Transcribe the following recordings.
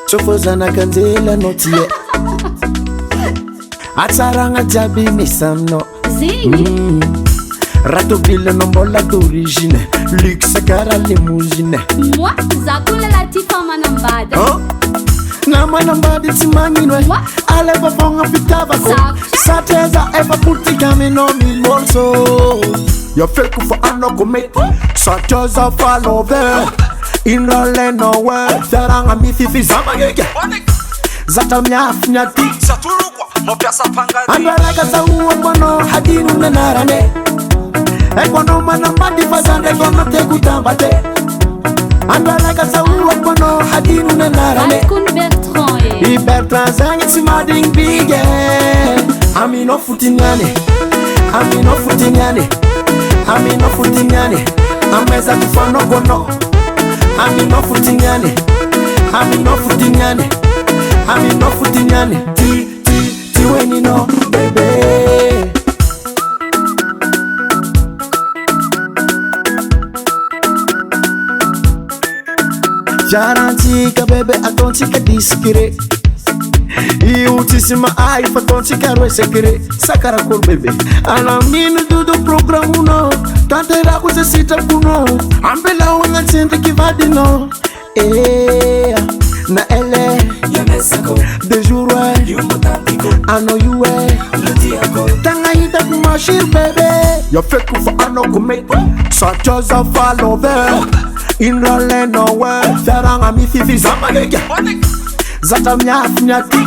Chofozana kanzela notie atsaragna jiaby misy amino zegny ratobile nombola d'origine luxe kara limousine moi za koa lalaty fa manambady na manambady tsy magnino e alefa fogna fitiavako satria za efa politika aminao milmorso jag feko fa anako mety satria za falove indralenowe fiaragna mififi za magneke zatra miafy miaty andro araka zahoakoanao hadino nanarane ekoanao manambady fa za ndraiky anao teko tambate andro araka zahoakoanao hadino nanarane Bertrand I Bertrand zagny tsy madigny bige aminao fotiniany aminao fotiniany aminao fotiniany amezako fanaogonao aminao fotiniany aminao fotiniany aminao fotiniany ti wenino bebe Jarantika bebe atontsika discret io tsisy mahay fa atontsika roe secret sakarakolo bebe alamino dodo programunao tanterako ze sitraponao ambelao agnatsendriky vadinao na ele de jour ano io tagna hitako mashir bebe jag feko fa anako mety satria za falove indralenowe fiaragna mififi za magneke zatra miafy miaty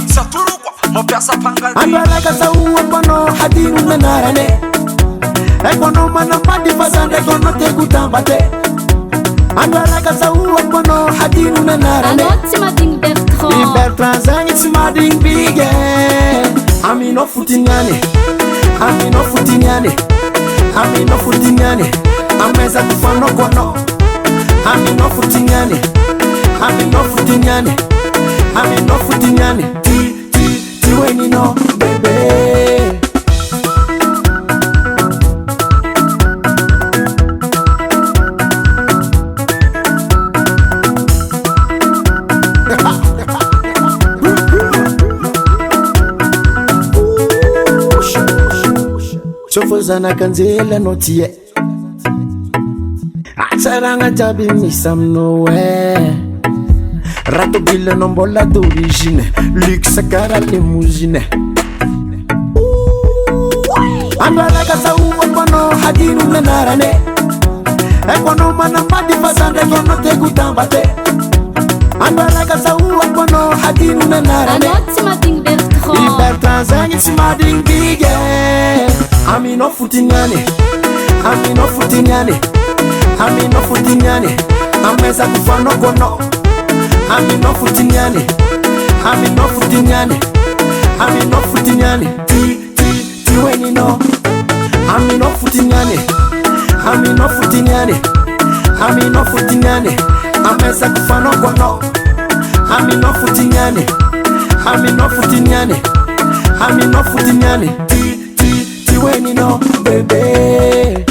andro araka zahoakoanao hadino nanarane ekoanao manambady fa za ndraiky anao teko tambate andro araka zahoakoanao hadino nanarane I Bertrand zagny tsy madigny bige aminao fotiniany aminao fotiniany aminao fotiniany amezako fanaokoanao aminao fotiniany aminao fotiniany aminao fotiniany ti wenino bebe Chofozana kanzela notie atsaragna jiaby misy aminao ratobile nombola d'origine luxe kara limousine andro araka zahoakoanao hadino nanarane ekoanao manambady fa za ndraiky anao teko tambate andro araka zahoakoanao hadino nanarane I Bertrand zagny tsy madigny bige aminao fotiniany aminao fotiniany aminao fotiniany amezako fanaogonao aminao fotiniany aminao fotiniany aminao fotiniany ti wenino aminao fotiniany aminao fotiniany aminao fotiniany amezako fanaogonao aminao fotiniany aminao fotiniany aminao fotiniany ti wenino bebe